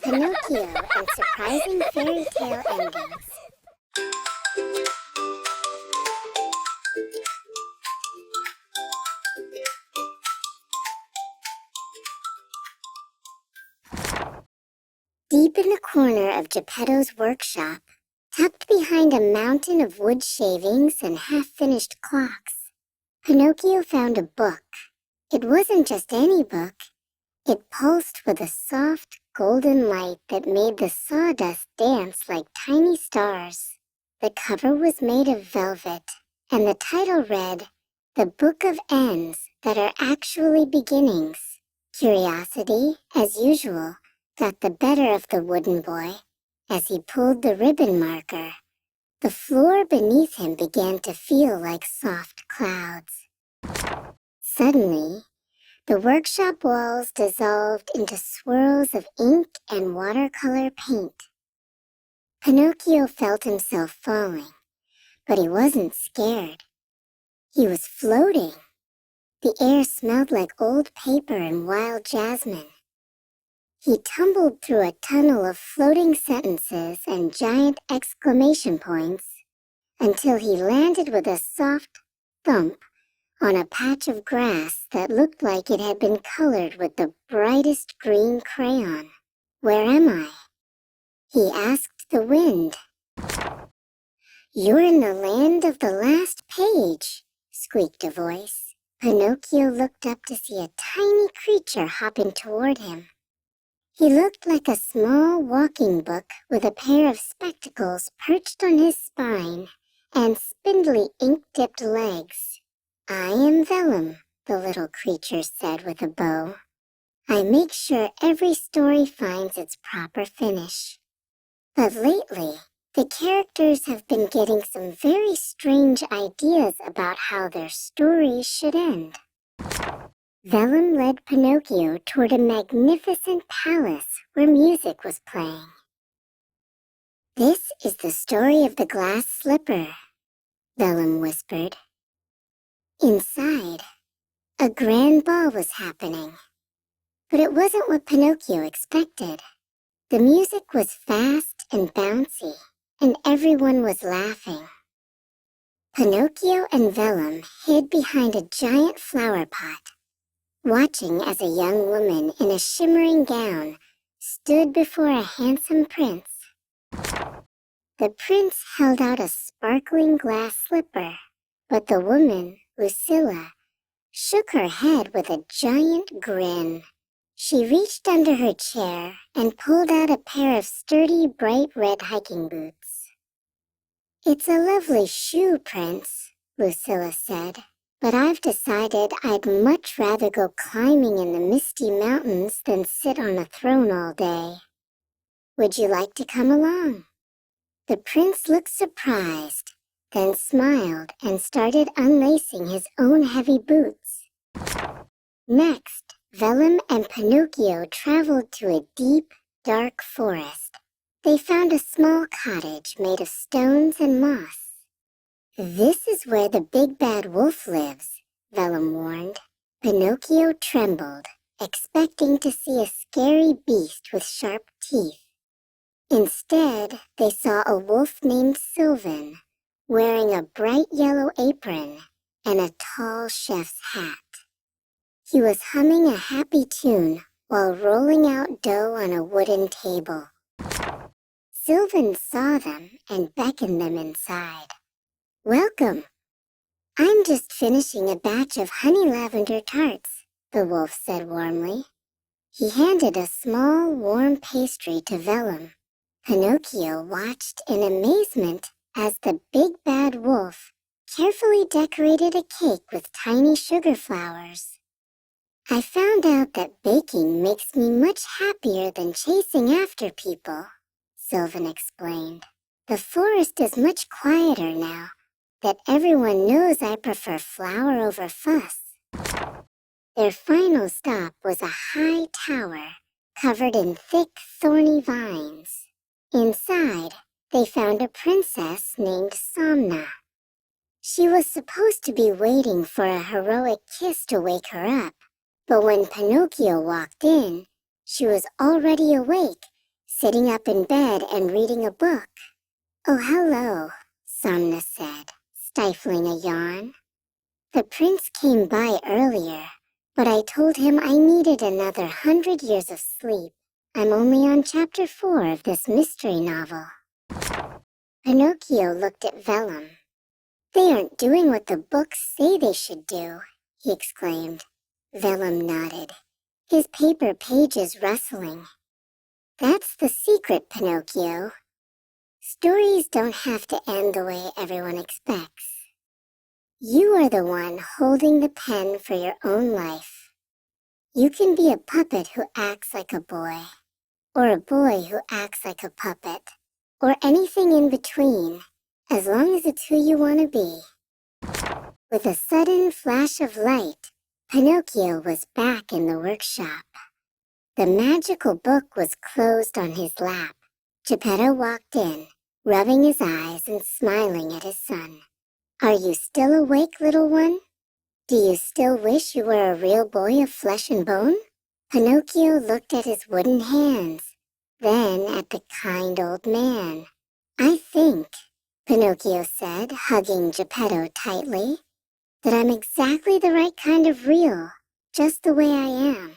Pinocchio and Surprising Fairy Tale Endings. Deep in the corner of Geppetto's workshop, tucked behind a mountain of wood shavings and half-finished clocks, Pinocchio found a book. It wasn't just any book. It pulsed with a soft, golden light that made the sawdust dance like tiny stars. The cover was made of velvet, and the title read, "The Book of Ends That Are Actually Beginnings." Curiosity, as usual, got the better of the wooden boy as he pulled the ribbon marker. The floor beneath him began to feel like soft clouds. Suddenly, the workshop walls dissolved into swirls of ink and watercolor paint. Pinocchio felt himself falling, but he wasn't scared. He was floating. The air smelled like old paper and wild jasmine. He tumbled through a tunnel of floating sentences and giant exclamation points until he landed with a soft thump on a patch of grass that looked like it had been colored with the brightest green crayon. "Where am I?" he asked the wind. "You're in the land of the last page," squeaked a voice. Pinocchio looked up to see a tiny creature hopping toward him. He looked like a small walking book with a pair of spectacles perched on his spine and spindly ink-dipped legs. "I am Vellum," the little creature said with a bow. "I make sure every story finds its proper finish. But lately, the characters have been getting some very strange ideas about how their stories should end." Vellum led Pinocchio toward a magnificent palace where music was playing. "This is the story of the glass slipper," Vellum whispered. Inside, a grand ball was happening. But it wasn't what Pinocchio expected. The music was fast and bouncy, and everyone was laughing. Pinocchio and Vellum hid behind a giant flower pot, watching as a young woman in a shimmering gown stood before a handsome prince. The prince held out a sparkling glass slipper, but the woman, Lucilla, shook her head with a giant grin. She reached under her chair and pulled out a pair of sturdy, bright red hiking boots. "It's a lovely shoe, Prince," Lucilla said, "but I've decided I'd much rather go climbing in the misty mountains than sit on a throne all day. Would you like to come along?" The prince looked surprised, then smiled and started unlacing his own heavy boots. Next, Vellum and Pinocchio traveled to a deep, dark forest. They found a small cottage made of stones and moss. "This is where the big bad wolf lives," Vellum warned. Pinocchio trembled, expecting to see a scary beast with sharp teeth. Instead, they saw a wolf named Sylvan, wearing a bright yellow apron and a tall chef's hat. He was humming a happy tune while rolling out dough on a wooden table. Sylvan saw them and beckoned them inside. "Welcome. I'm just finishing a batch of honey lavender tarts," the wolf said warmly. He handed a small, warm pastry to Vellum. Pinocchio watched in amazement as the big bad wolf carefully decorated a cake with tiny sugar flowers. "I found out that baking makes me much happier than chasing after people," Sylvan explained. "The forest is much quieter now that everyone knows I prefer flour over fuss." Their final stop was a high tower covered in thick, thorny vines. Inside, they found a princess named Somna. She was supposed to be waiting for a heroic kiss to wake her up, but when Pinocchio walked in, she was already awake, sitting up in bed and reading a book. Oh, hello, Somna said, stifling a yawn. The prince came by earlier, but I told him I needed another 100 years of sleep. I'm only on chapter 4 of this mystery novel. Pinocchio looked at Vellum. They aren't doing what the books say they should do, he exclaimed. Vellum nodded, his paper pages rustling. That's the secret, Pinocchio. Stories don't have to end the way everyone expects. You are the one holding the pen for your own life. You can be a puppet who acts like a boy, or a boy who acts like a puppet, or anything in between, as long as it's who you want to be. With a sudden flash of light, Pinocchio was back in the workshop. The magical book was closed on his lap. Geppetto walked in, rubbing his eyes and smiling at his son. Are you still awake, little one? Do you still wish you were a real boy of flesh and bone? Pinocchio looked at his wooden hands, then at the kind old man. I think, Pinocchio said, hugging Geppetto tightly, that I'm exactly the right kind of real, just the way I am.